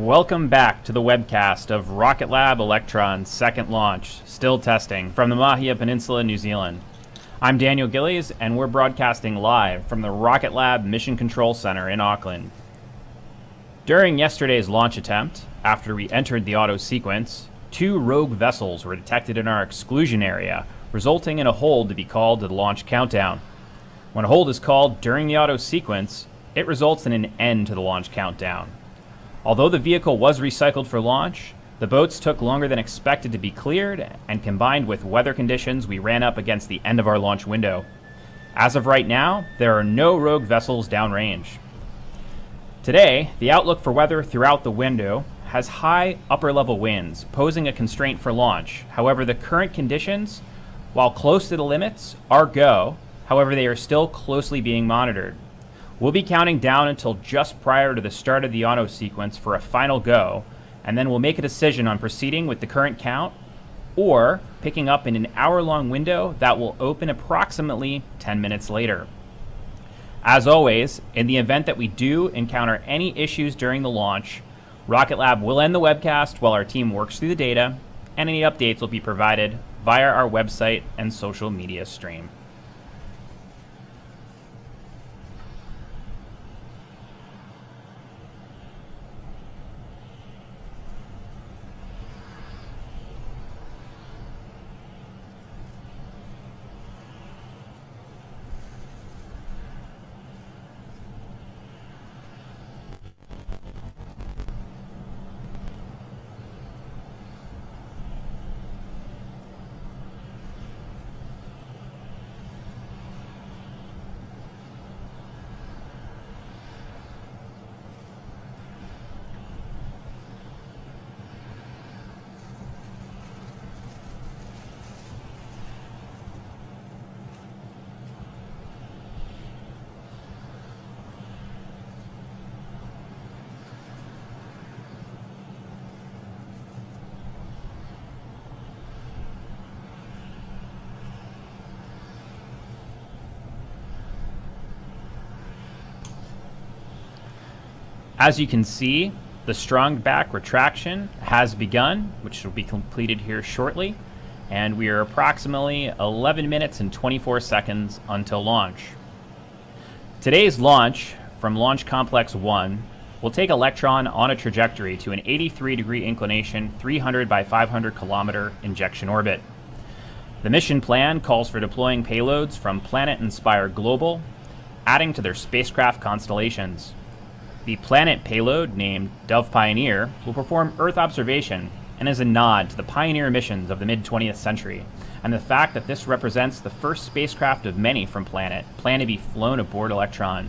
Welcome back to the webcast of Rocket Lab Electron's second launch, still testing, from the Mahia Peninsula, New Zealand. I'm Daniel Gillies, and we're broadcasting live from the Rocket Lab Mission Control Center in Auckland. During yesterday's launch attempt, after we entered the auto sequence, 2 rogue vessels were detected in our exclusion area, resulting in a hold to be called to the launch countdown. When a hold is called during the auto sequence, it results in an end to the launch countdown. Although the vehicle was recycled for launch, the boats took longer than expected to be cleared, and combined with weather conditions, we ran up against the end of our launch window. As of right now, there are no rogue vessels downrange. Today, the outlook for weather throughout the window has high upper-level winds, posing a constraint for launch. However, the current conditions, while close to the limits, are go. However, they are still closely being monitored. We'll be counting down until just prior to the start of the auto sequence for a final go, and then we'll make a decision on proceeding with the current count or picking up in an hour-long window that will open approximately 10 minutes later. As always, in the event that we do encounter any issues during the launch, Rocket Lab will end the webcast while our team works through the data, and any updates will be provided via our website and social media stream. As you can see, the strong back retraction has begun, which will be completed here shortly, and we are approximately 11 minutes and 24 seconds until launch. Today's launch from Launch Complex 1 will take Electron on a trajectory to an 83-degree inclination, 300 by 500 kilometer injection orbit. The mission plan calls for deploying payloads from Planet and Spire Global, adding to their spacecraft constellations. The Planet payload, named Dove Pioneer, will perform Earth observation and is a nod to the Pioneer missions of the mid-20th century, and the fact that this represents the first spacecraft of many from Planet planned to be flown aboard Electron.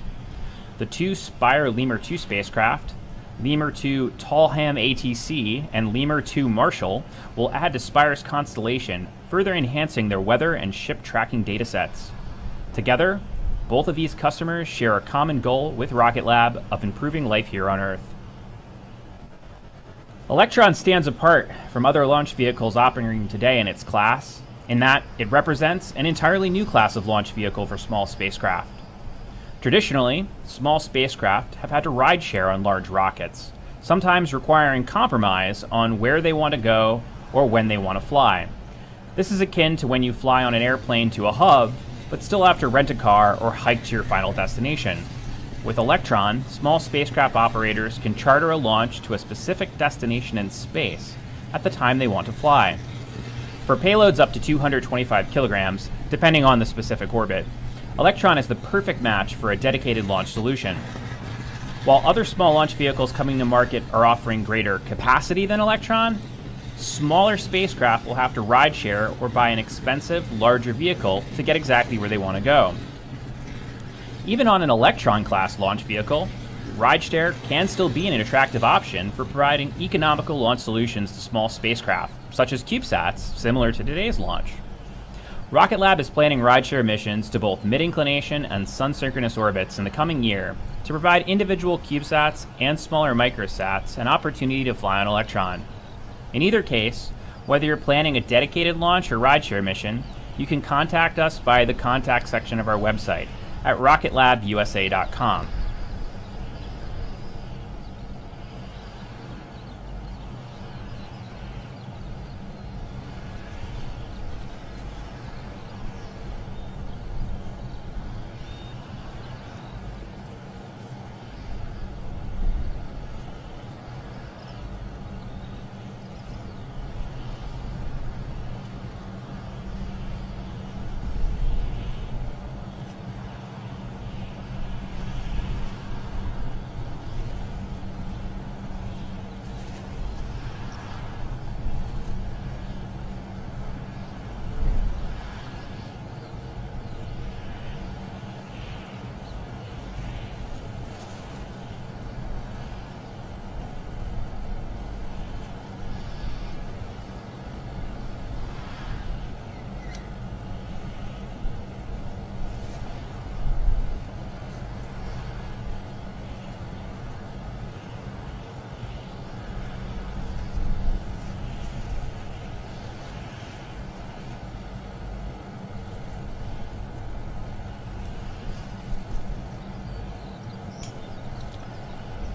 The 2 Spire Lemur 2 spacecraft, Lemur 2 Tallham ATC and Lemur 2 Marshall, will add to Spire's constellation, further enhancing their weather and ship tracking datasets. Together, both of these customers share a common goal with Rocket Lab of improving life here on Earth. Electron stands apart from other launch vehicles operating today in its class, in that it represents an entirely new class of launch vehicle for small spacecraft. Traditionally, small spacecraft have had to ride share on large rockets, sometimes requiring compromise on where they want to go or when they want to fly. This is akin to when you fly on an airplane to a hub, but still have to rent a car or hike to your final destination. With Electron, small spacecraft operators can charter a launch to a specific destination in space at the time they want to fly. For payloads up to 225 kilograms, depending on the specific orbit, Electron is the perfect match for a dedicated launch solution. While other small launch vehicles coming to market are offering greater capacity than Electron, smaller spacecraft will have to ride share or buy an expensive, larger vehicle to get exactly where they want to go. Even on an Electron-class launch vehicle, rideshare can still be an attractive option for providing economical launch solutions to small spacecraft, such as CubeSats, similar to today's launch. Rocket Lab is planning rideshare missions to both mid-inclination and sun-synchronous orbits in the coming year to provide individual CubeSats and smaller microsats an opportunity to fly on Electron. In either case, whether you're planning a dedicated launch or rideshare mission, you can contact us via the contact section of our website at rocketlabusa.com.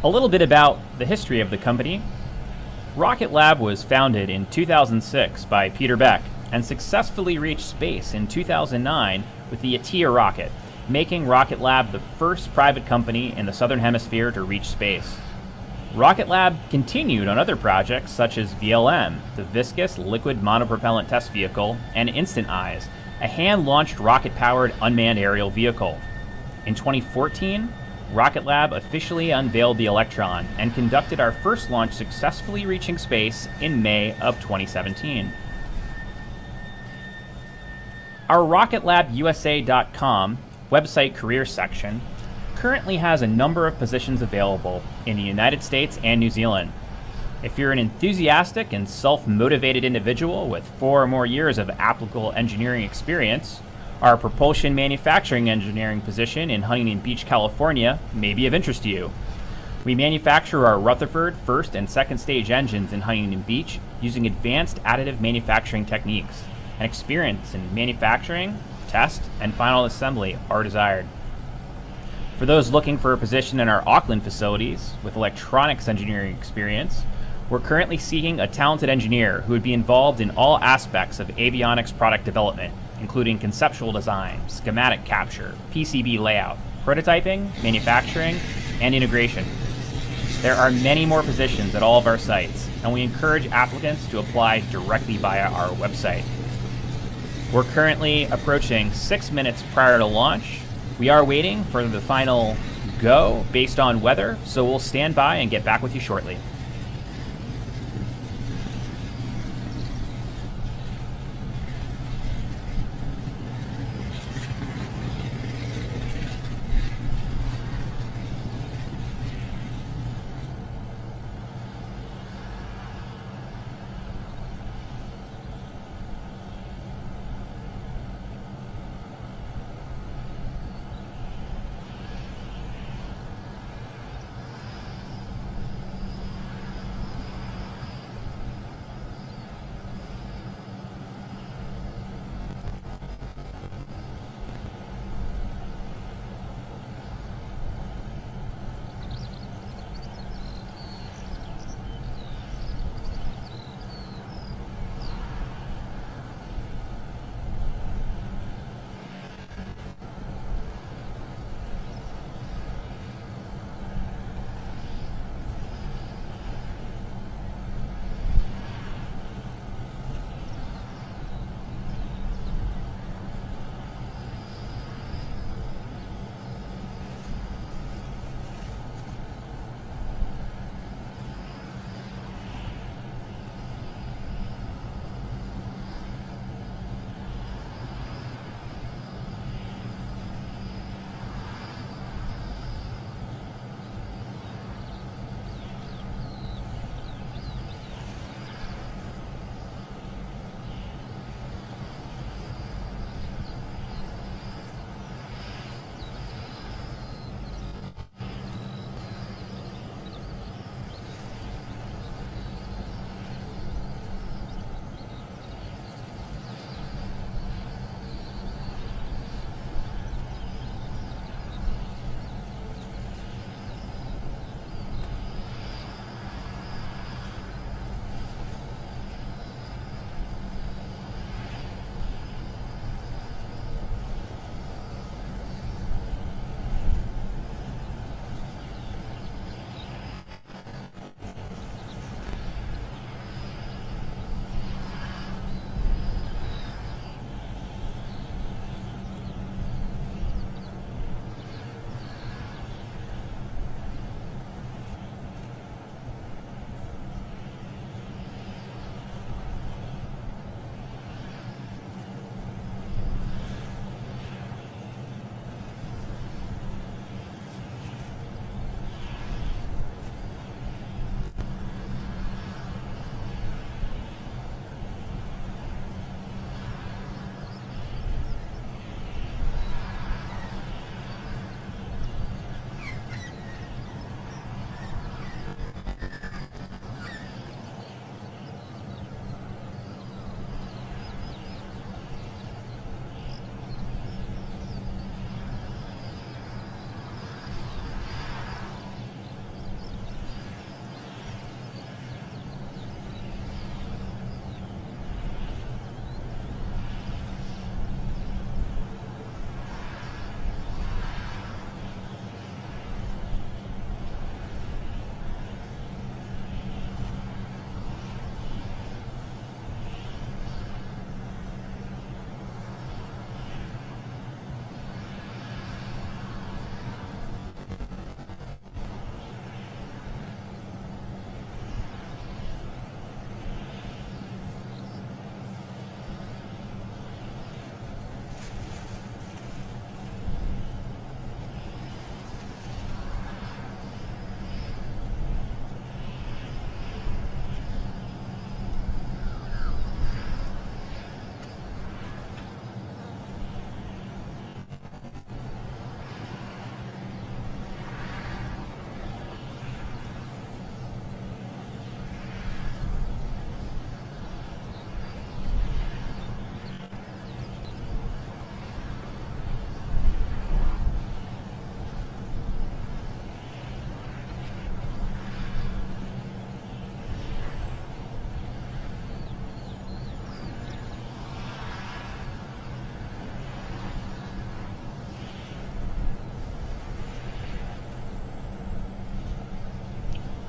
A little bit about the history of the company. Rocket Lab was founded in 2006 by Peter Beck and successfully reached space in 2009 with the ATIA rocket, making Rocket Lab the first private company in the Southern Hemisphere to reach space. Rocket Lab continued on other projects such as VLM, the Viscous Liquid Monopropellant Test Vehicle, and Instant Eyes, a hand-launched rocket-powered unmanned aerial vehicle. In 2014, Rocket Lab officially unveiled the Electron and conducted our first launch, successfully reaching space in May of 2017. Our RocketLabUSA.com website career section currently has a number of positions available in the United States and New Zealand. If you're an enthusiastic and self-motivated individual with 4 or more years of applicable engineering experience, our propulsion manufacturing engineering position in Huntington Beach, California may be of interest to you. We manufacture our Rutherford first and second stage engines in Huntington Beach using advanced additive manufacturing techniques, and experience in manufacturing, test, and final assembly are desired. For those looking for a position in our Auckland facilities with electronics engineering experience, we're currently seeking a talented engineer who would be involved in all aspects of avionics product development, including conceptual design, schematic capture, PCB layout, prototyping, manufacturing, and integration. There are many more positions at all of our sites, and we encourage applicants to apply directly via our website. We're currently approaching 6 minutes prior to launch. We are waiting for the final go based on weather, so we'll stand by and get back with you shortly.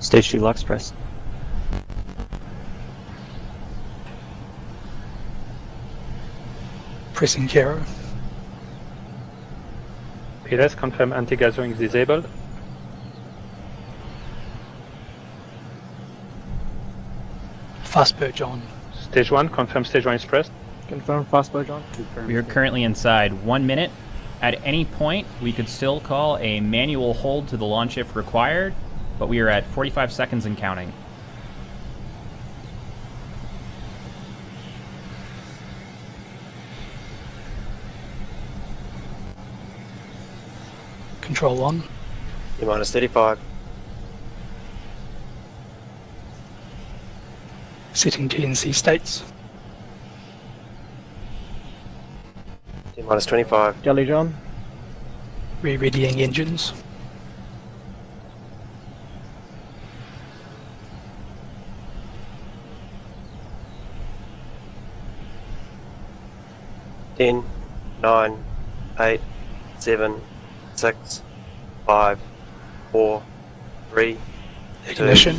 Stage 2 locks pressed. Pressing gyro. PLS, confirm anti-gathering is disabled. Fast purge on. Stage 1, confirm stage 1 is pressed. Confirm fast purge on. We are currently inside 1 minute. At any point, we could still call a manual hold to the launch if required, but we are at 45 seconds and counting. Control on. T-minus 35. Setting TNC states. T-minus 25. Jelly John. Re-readying engines. Ten, 9, 8, 7, 6, 5, 4, 3, Ignition.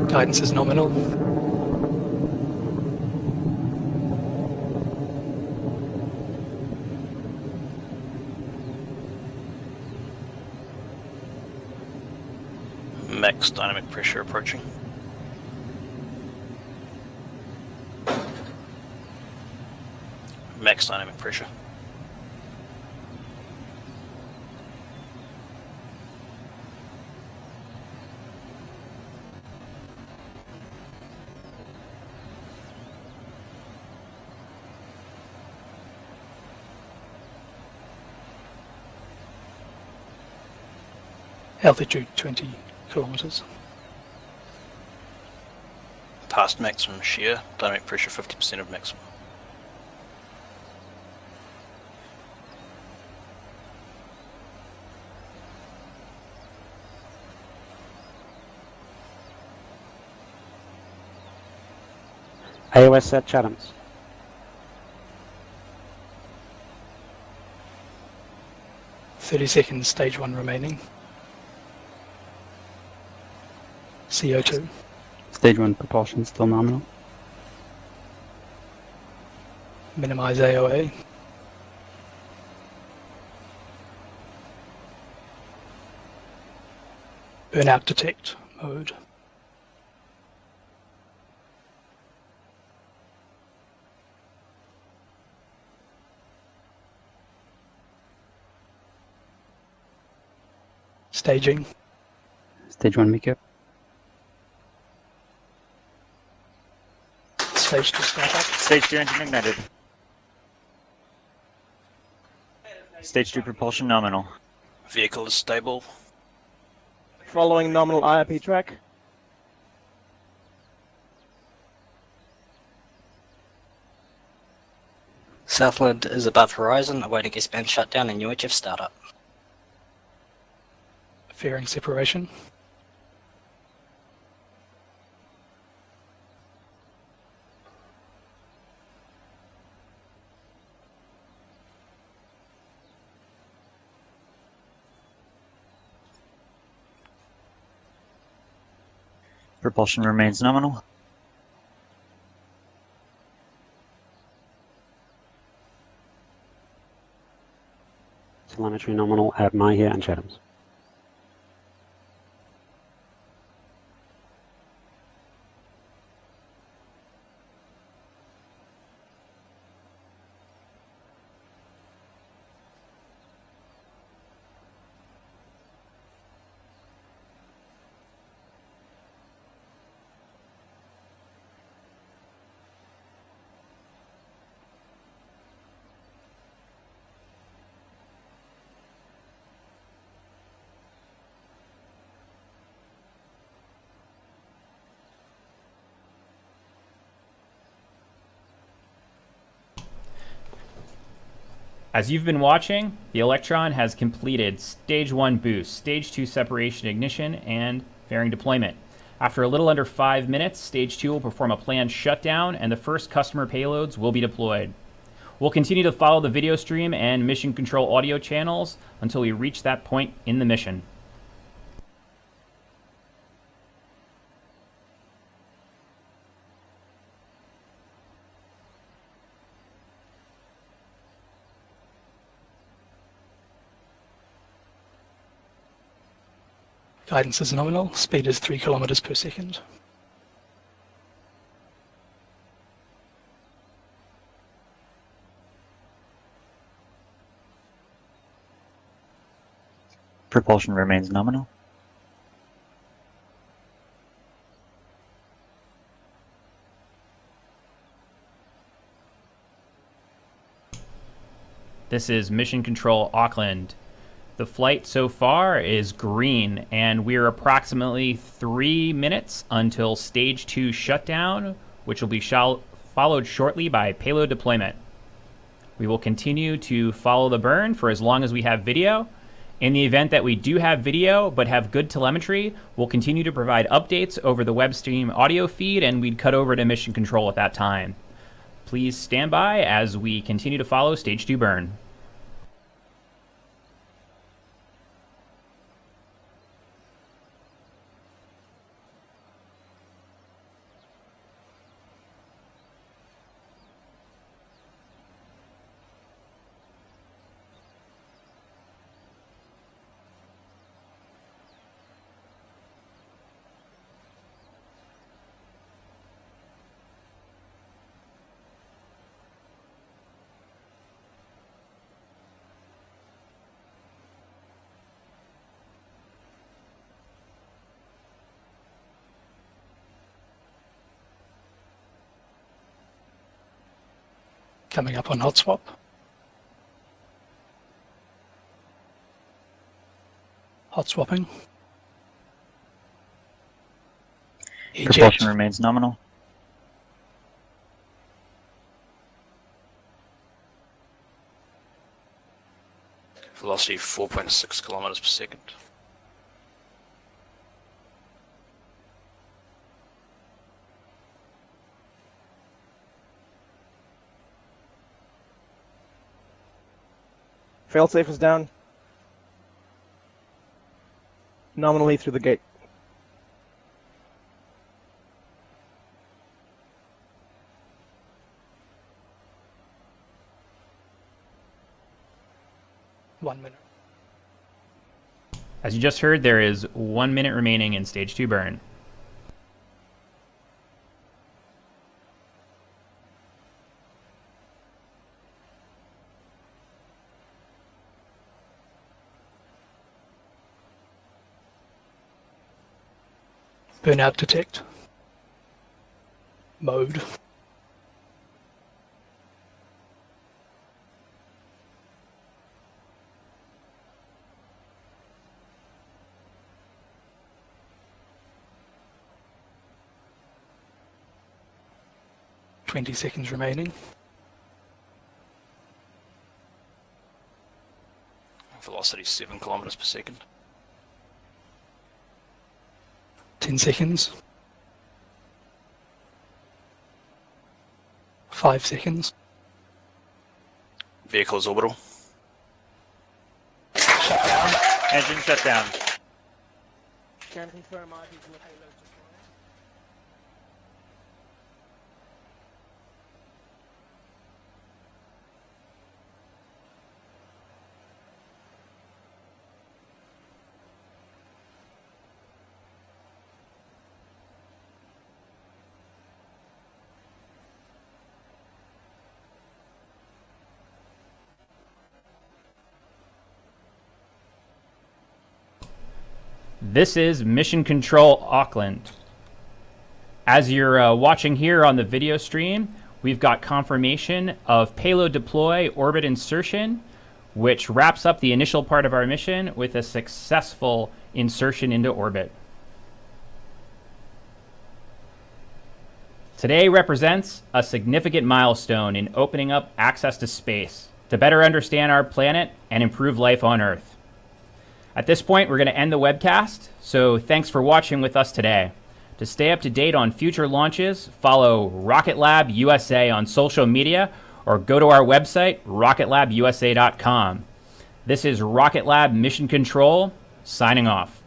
Guidance is nominal. Max dynamic pressure approaching. Max dynamic pressure. Altitude 20 kilometers. Past maximum shear, dynamic pressure 50% of maximum. AOS at Chatham's. 30 seconds, stage 1 remaining. CO2. Stage 1 propulsion still nominal. Minimize AOA. Burnout detect mode. Staging. Stage 1 MECO. Stage 2 startup. Stage 2 engine ignited. Stage 2 propulsion nominal. Vehicle is stable. Following nominal IRP track. Southland is above horizon, awaiting S-band shutdown and UHF startup. Fairing separation. Propulsion remains nominal. Telemetry nominal at Mahia and Chatham's. As you've been watching, the Electron has completed Stage 1 boost, Stage 2 separation ignition, and fairing deployment. After a little under 5 minutes, Stage 2 will perform a planned shutdown, and the first customer payloads will be deployed. We'll continue to follow the video stream and mission control audio channels until we reach that point in the mission. Guidance is nominal, speed is 3 kilometers per second. Propulsion remains nominal. This is Mission Control Auckland. The flight so far is green, and we're approximately 3 minutes until Stage 2 shutdown, which will be followed shortly by payload deployment. We will continue to follow the burn for as long as we have video. In the event that we do have video but have good telemetry, we'll continue to provide updates over the web stream audio feed, and we'd cut over to Mission Control at that time. Please stand by as we continue to follow Stage 2 burn. Coming up on hot swap. Hot swapping. Propulsion Eject. remains nominal. Velocity 4.6 kilometers per second. Failsafe is down. Nominally through the gate. One minute. As you just heard, there is 1 minute remaining in Stage 2 burn. Burnout detect. Mode. $20 remaining. Velocity 7 kilometers per second. 10 seconds. 5 seconds. Vehicle's orbital. Engine shut down. Can confirm IP with payload destroyer. This is Mission Control Auckland. As you're watching here on the video stream, we've got confirmation of payload deploy orbit insertion, which wraps up the initial part of our mission with a successful insertion into orbit. Today represents a significant milestone in opening up access to space. to better understand our planet and improve life on Earth. At this point, we're going to end the webcast, so thanks for watching with us today. To stay up to date on future launches, follow Rocket Lab USA on social media or go to our website, rocketlabusa.com. This is Rocket Lab Mission Control, signing off.